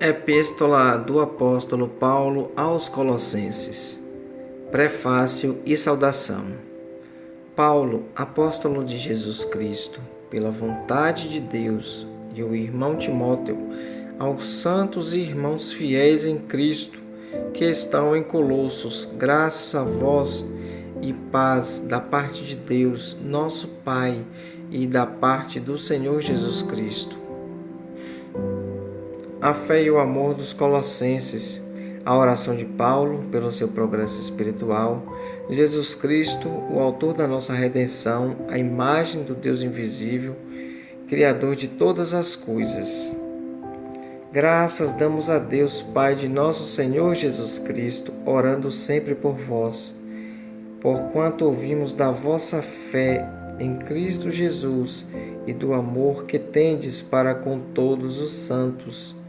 Epístola do Apóstolo Paulo aos Colossenses. Prefácio e saudação. Paulo, apóstolo de Jesus Cristo, pela vontade de Deus, e o irmão Timóteo, aos santos e irmãos fiéis em Cristo, que estão em Colossos, graças a vós e paz da parte de Deus, nosso Pai, e da parte do Senhor Jesus Cristo. A fé e o amor dos Colossenses, a oração de Paulo pelo seu progresso espiritual, Jesus Cristo, o autor da nossa redenção, a imagem do Deus invisível, Criador de todas as coisas. Graças damos a Deus, Pai de nosso Senhor Jesus Cristo, orando sempre por vós, porquanto ouvimos da vossa fé em Cristo Jesus e do amor que tendes para com todos os santos,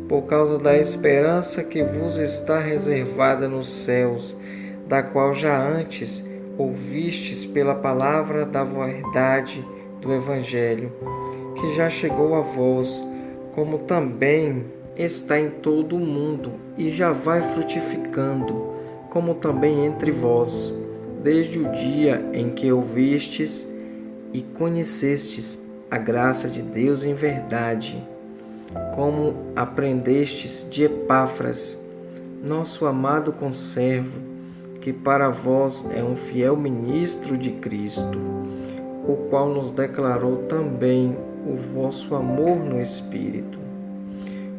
por causa da esperança que vos está reservada nos céus, da qual já antes ouvistes pela palavra da verdade do Evangelho, que já chegou a vós, como também está em todo o mundo e já vai frutificando, como também entre vós, desde o dia em que ouvistes e conhecestes a graça de Deus em verdade, como aprendestes de Epáfras, nosso amado conservo, que para vós é um fiel ministro de Cristo, o qual nos declarou também o vosso amor no Espírito.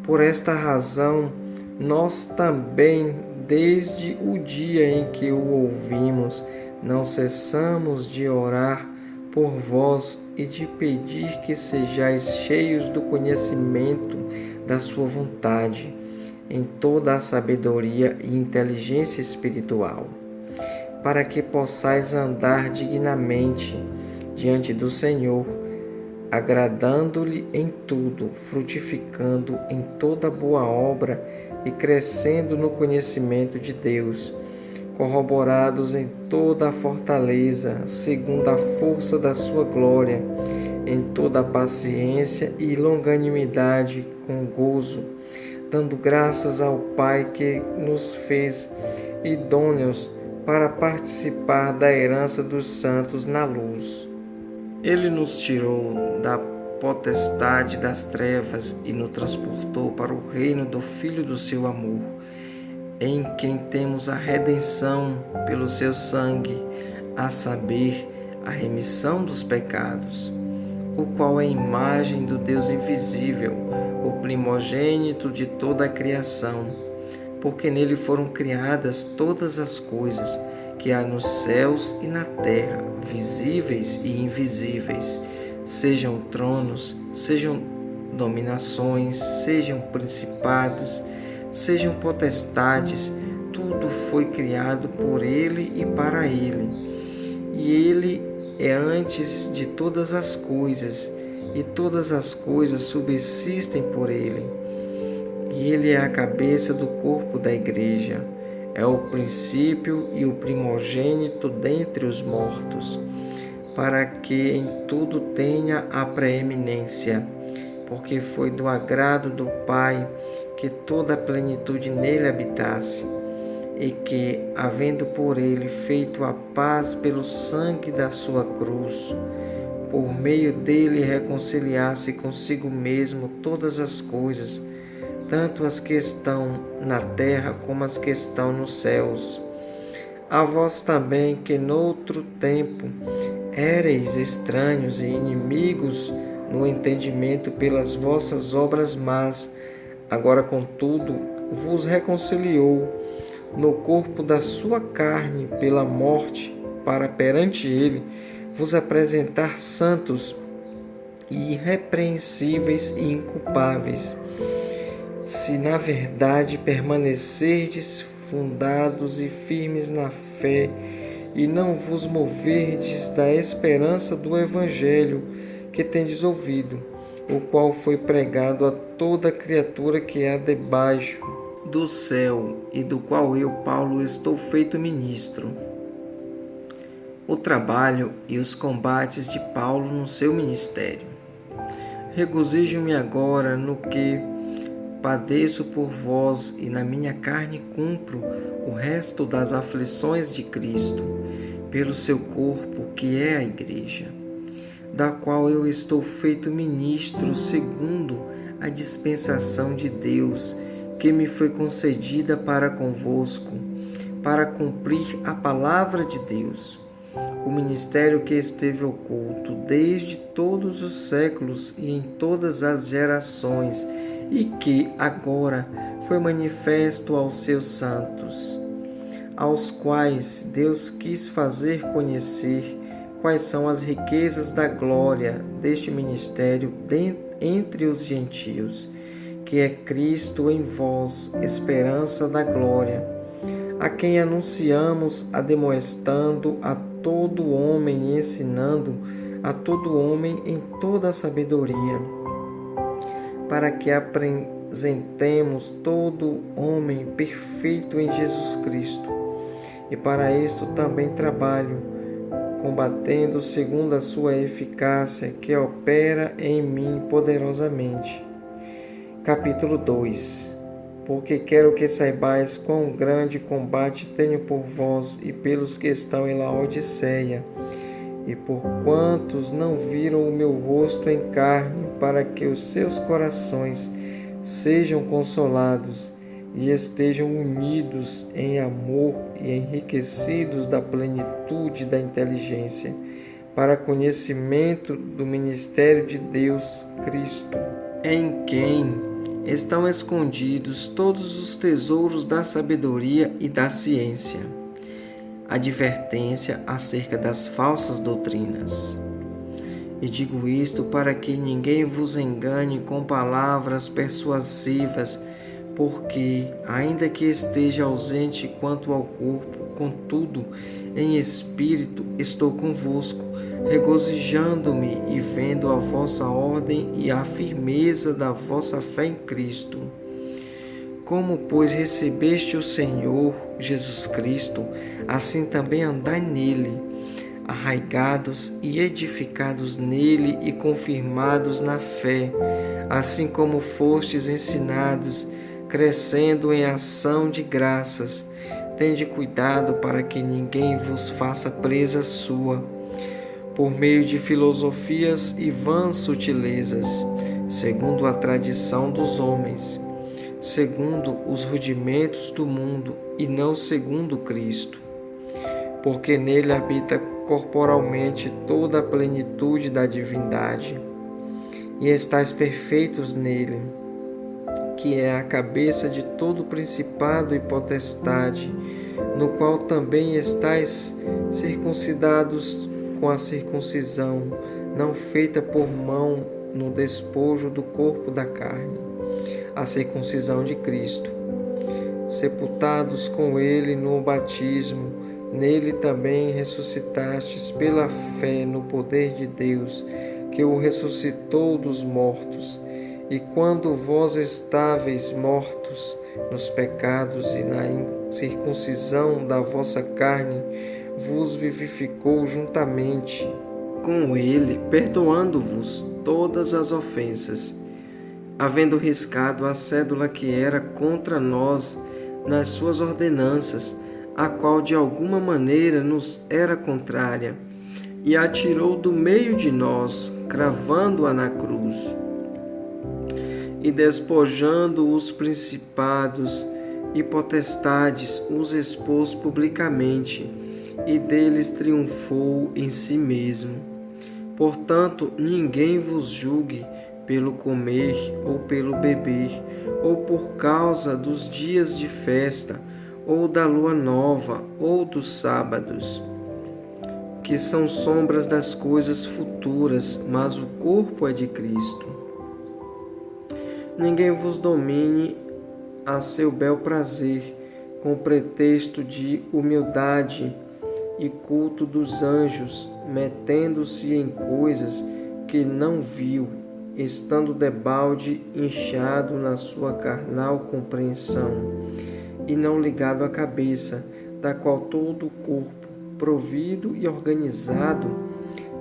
Por esta razão, nós também, desde o dia em que o ouvimos, não cessamos de orar por vós e de pedir que sejais cheios do conhecimento da sua vontade, em toda a sabedoria e inteligência espiritual, para que possais andar dignamente diante do Senhor, agradando-lhe em tudo, frutificando em toda boa obra e crescendo no conhecimento de Deus, corroborados em toda a fortaleza, segundo a força da sua glória, em toda a paciência e longanimidade com gozo, dando graças ao Pai que nos fez idôneos para participar da herança dos santos na luz. Ele nos tirou da potestade das trevas e nos transportou para o reino do Filho do seu amor, em quem temos a redenção pelo seu sangue, a saber, a remissão dos pecados, o qual é a imagem do Deus invisível, o primogênito de toda a criação, porque nele foram criadas todas as coisas que há nos céus e na terra, visíveis e invisíveis, sejam tronos, sejam dominações, sejam principados, sejam potestades, tudo foi criado por ele e para ele. E ele é antes de todas as coisas, e todas as coisas subsistem por ele. E ele é a cabeça do corpo da igreja, é o princípio e o primogênito dentre os mortos, para que em tudo tenha a preeminência, porque foi do agrado do Pai que toda a plenitude nele habitasse, e que, havendo por ele feito a paz pelo sangue da sua cruz, por meio dele reconciliasse consigo mesmo todas as coisas, tanto as que estão na terra como as que estão nos céus. A vós também, que noutro tempo éreis estranhos e inimigos no entendimento pelas vossas obras más, agora, contudo, vos reconciliou no corpo da sua carne pela morte, para perante ele vos apresentar santos e irrepreensíveis e inculpáveis, se na verdade permanecerdes fundados e firmes na fé, e não vos moverdes da esperança do Evangelho que tendes ouvido, o qual foi pregado a toda criatura que há debaixo do céu, e do qual eu, Paulo, estou feito ministro. O trabalho e os combates de Paulo no seu ministério. Regozijo-me agora no que padeço por vós e na minha carne cumpro o resto das aflições de Cristo, pelo seu corpo, que é a Igreja, da qual eu estou feito ministro segundo a dispensação de Deus, que me foi concedida para convosco, para cumprir a palavra de Deus, o ministério que esteve oculto desde todos os séculos e em todas as gerações, e que agora foi manifesto aos seus santos, aos quais Deus quis fazer conhecer quais são as riquezas da glória deste ministério entre os gentios, que é Cristo em vós, esperança da glória, a quem anunciamos admoestando a todo homem e ensinando a todo homem em toda a sabedoria, para que apresentemos todo homem perfeito em Jesus Cristo. E para isto também trabalho, combatendo segundo a sua eficácia, que opera em mim poderosamente. Capítulo 2. Porque quero que saibais quão grande combate tenho por vós e pelos que estão em Laodiceia, e por quantos não viram o meu rosto em carne, para que os seus corações sejam consolados e estejam unidos em amor e enriquecidos da plenitude da inteligência, para conhecimento do mistério de Deus Cristo, em quem estão escondidos todos os tesouros da sabedoria e da ciência. Advertência acerca das falsas doutrinas. E digo isto para que ninguém vos engane com palavras persuasivas, porque, ainda que esteja ausente quanto ao corpo, contudo, em espírito estou convosco, regozijando-me e vendo a vossa ordem e a firmeza da vossa fé em Cristo. Como, pois, recebeste o Senhor Jesus Cristo, assim também andai nele, arraigados e edificados nele e confirmados na fé, assim como fostes ensinados, crescendo em ação de graças. Tende cuidado para que ninguém vos faça presa sua, por meio de filosofias e vãs sutilezas, segundo a tradição dos homens, segundo os rudimentos do mundo e não segundo Cristo, porque nele habita corporalmente toda a plenitude da divindade, e estáis perfeitos nele, que é a cabeça de todo principado e potestade, no qual também estáis circuncidados com a circuncisão, não feita por mão no despojo do corpo da carne, a circuncisão de Cristo, sepultados com ele no batismo, nele também ressuscitastes pela fé no poder de Deus, que o ressuscitou dos mortos. E quando vós estáveis mortos nos pecados e na incircuncisão da vossa carne, vos vivificou juntamente com ele, perdoando-vos todas as ofensas, havendo riscado a cédula que era contra nós nas suas ordenanças, a qual de alguma maneira nos era contrária, e a tirou do meio de nós, cravando-a na cruz. E despojando os principados e potestades, os expôs publicamente, e deles triunfou em si mesmo. Portanto, ninguém vos julgue pelo comer ou pelo beber, ou por causa dos dias de festa, ou da lua nova, ou dos sábados, que são sombras das coisas futuras, mas o corpo é de Cristo. Ninguém vos domine a seu bel prazer, com pretexto de humildade e culto dos anjos, metendo-se em coisas que não viu, estando debalde inchado na sua carnal compreensão, e não ligado à cabeça, da qual todo o corpo, provido e organizado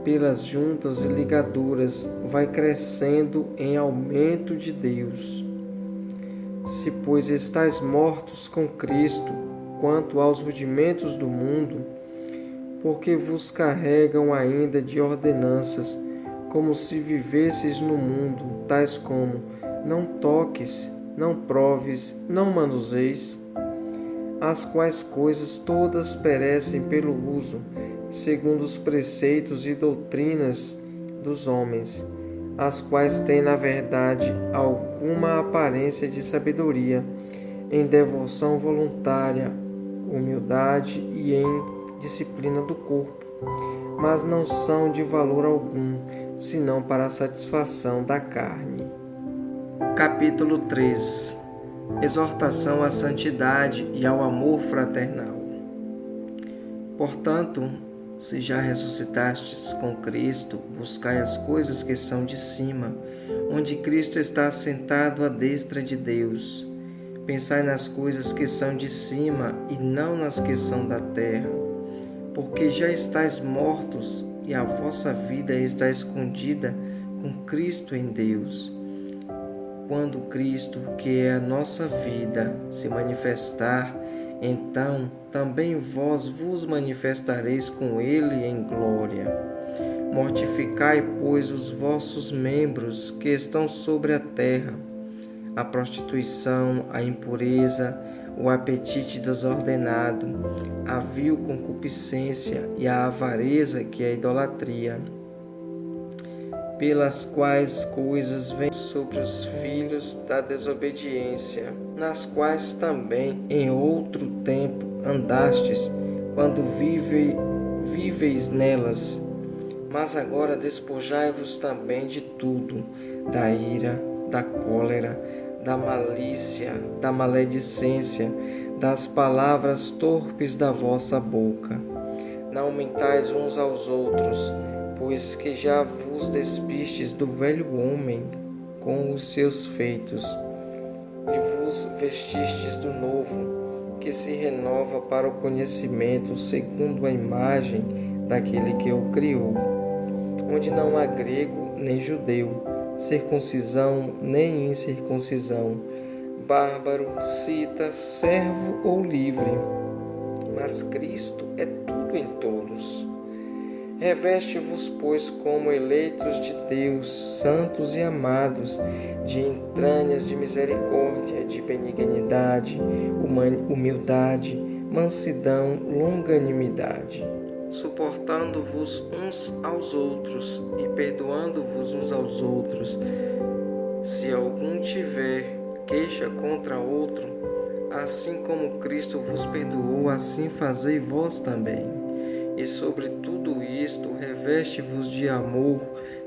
pelas juntas e ligaduras, vai crescendo em aumento de Deus. Se, pois, estáis mortos com Cristo quanto aos rudimentos do mundo, porque vos carregam ainda de ordenanças, como se vivesseis no mundo, tais como: não toques, não proves, não manuseis, as quais coisas todas perecem pelo uso, segundo os preceitos e doutrinas dos homens, as quais têm, na verdade, alguma aparência de sabedoria, em devoção voluntária, humildade e em disciplina do corpo, mas não são de valor algum, senão para a satisfação da carne. Capítulo 3. Exortação à santidade e ao amor fraternal. Portanto, se já ressuscitastes com Cristo, buscai as coisas que são de cima, onde Cristo está assentado à destra de Deus. Pensai nas coisas que são de cima e não nas que são da terra, porque já estáis mortos e a vossa vida está escondida com Cristo em Deus. Quando Cristo, que é a nossa vida, se manifestar, então também vós vos manifestareis com Ele em glória. Mortificai, pois, os vossos membros que estão sobre a terra: a prostituição, a impureza, o apetite desordenado, a vil concupiscência e a avareza, que é a idolatria, pelas quais coisas vêm sobre os filhos da desobediência, nas quais também em outro tempo andastes, quando víveis nelas. Mas agora despojai-vos também de tudo: da ira, da cólera, da malícia, da maledicência, das palavras torpes da vossa boca. Não mentais uns aos outros, pois que já vos despistes do velho homem com os seus feitos, e vos vestistes do novo, que se renova para o conhecimento segundo a imagem daquele que o criou, onde não há grego nem judeu, circuncisão nem incircuncisão, bárbaro, cita, servo ou livre, mas Cristo é tudo em todos. Reveste-vos, pois, como eleitos de Deus, santos e amados, de entranhas de misericórdia, de benignidade, humildade, mansidão, longanimidade, suportando-vos uns aos outros e perdoando-vos uns aos outros. Se algum tiver queixa contra outro, assim como Cristo vos perdoou, assim fazei vós também. E sobre tudo isto, reveste-vos de amor,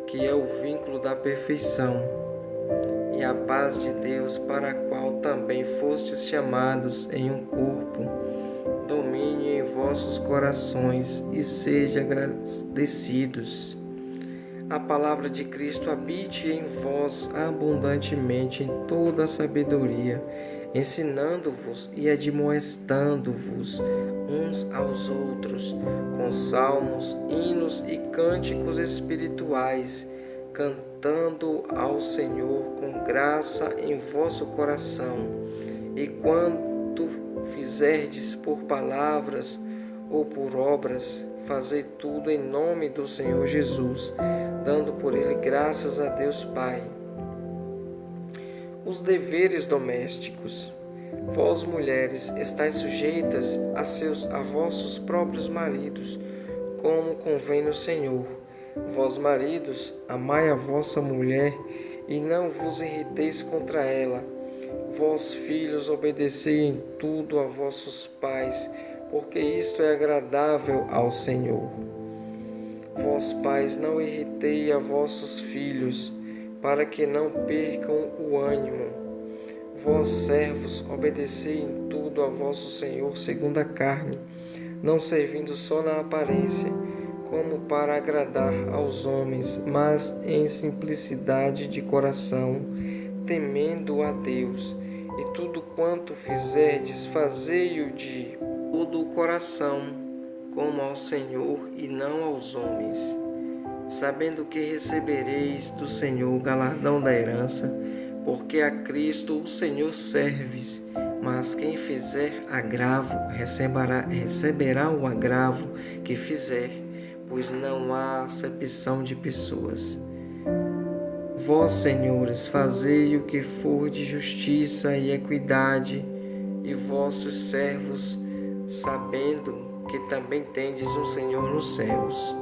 que é o vínculo da perfeição, e a paz de Deus, para a qual também fostes chamados em um corpo, domine em vossos corações e sejam agradecidos. A palavra de Cristo habite em vós abundantemente em toda a sabedoria, ensinando-vos e admoestando-vos uns aos outros, com salmos, hinos e cânticos espirituais, cantando ao Senhor com graça em vosso coração. E quanto fizerdes por palavras ou por obras, fazei tudo em nome do Senhor Jesus, dando por ele graças a Deus Pai. Os deveres domésticos. Vós, mulheres, estáis sujeitas a vossos próprios maridos, como convém no Senhor. Vós, maridos, amai a vossa mulher e não vos irriteis contra ela. Vós, filhos, obedecei em tudo a vossos pais, porque isto é agradável ao Senhor. Vós, pais, não irritei a vossos filhos, para que não percam o ânimo. Vós, servos, obedecei em tudo a vosso Senhor segundo a carne, não servindo só na aparência, como para agradar aos homens, mas em simplicidade de coração, temendo a Deus. E tudo quanto fizerdes, fazei-o de todo o coração, como ao Senhor e não aos homens, sabendo que recebereis do Senhor o galardão da herança, porque a Cristo o Senhor serves, mas quem fizer agravo receberá o agravo que fizer, pois não há acepção de pessoas. Vós, senhores, fazei o que for de justiça e equidade, e vossos servos, sabendo que também tendes um Senhor nos céus.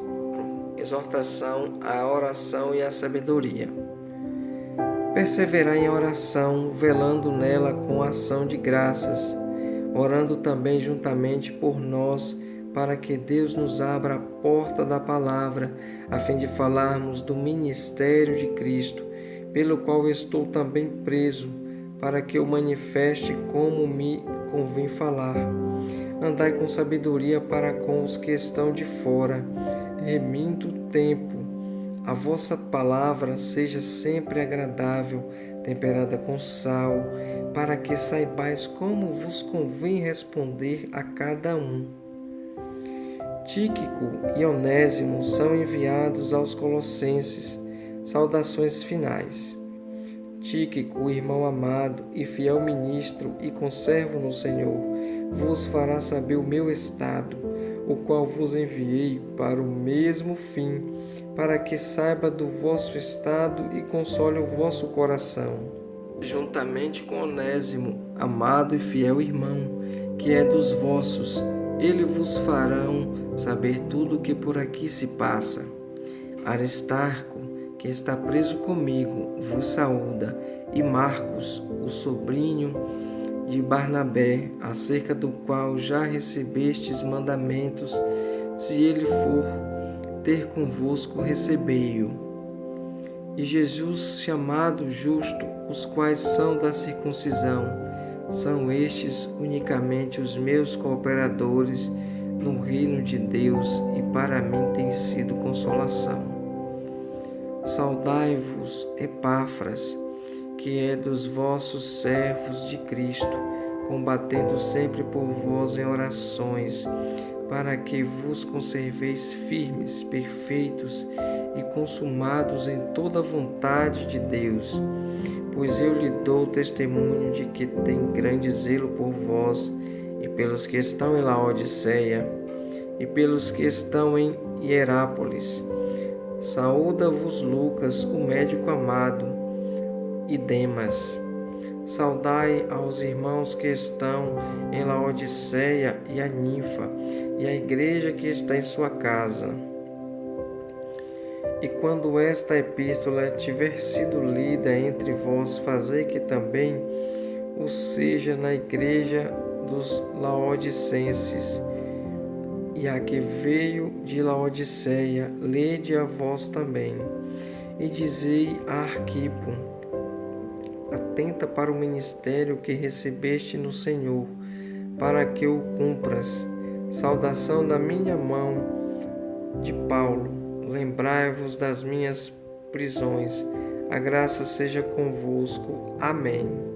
Exortação à oração e à sabedoria. Perseverai em oração, velando nela com ação de graças, orando também juntamente por nós, para que Deus nos abra a porta da palavra, a fim de falarmos do ministério de Cristo, pelo qual estou também preso, para que eu manifeste como me convém falar. Andai com sabedoria para com os que estão de fora, remindo o tempo. A vossa palavra seja sempre agradável, temperada com sal, para que saibais como vos convém responder a cada um. Tíquico e Onésimo são enviados aos Colossenses. Saudações finais. Tíquico, irmão amado e fiel ministro e conservo no Senhor, vos fará saber o meu estado, o qual vos enviei para o mesmo fim, para que saiba do vosso estado e console o vosso coração. Juntamente com Onésimo, amado e fiel irmão, que é dos vossos, ele vos farão saber tudo o que por aqui se passa. Aristarco, que está preso comigo, vos saúda, e Marcos, o sobrinho de Barnabé, acerca do qual já recebestes mandamentos, se ele for ter convosco, recebei-o. E Jesus, chamado justo, os quais são da circuncisão, são estes unicamente os meus cooperadores no reino de Deus, e para mim tem sido consolação. Saudai-vos, Epáfras, que é dos vossos servos de Cristo, combatendo sempre por vós em orações, para que vos conserveis firmes, perfeitos e consumados em toda a vontade de Deus. Pois eu lhe dou testemunho de que tem grande zelo por vós, e pelos que estão em Laodiceia, e pelos que estão em Hierápolis. Saúda-vos Lucas, o médico amado, e Demas. Saudai aos irmãos que estão em Laodiceia e a Ninfa, e a igreja que está em sua casa. E quando esta epístola tiver sido lida entre vós, fazei que também o seja na igreja dos laodicenses. E a que veio de Laodiceia, lede a vós também. E dizei a Arquipo: atenta para o ministério que recebeste no Senhor, para que o cumpras. Saudação da minha mão, de Paulo. Lembrai-vos das minhas prisões. A graça seja convosco. Amém.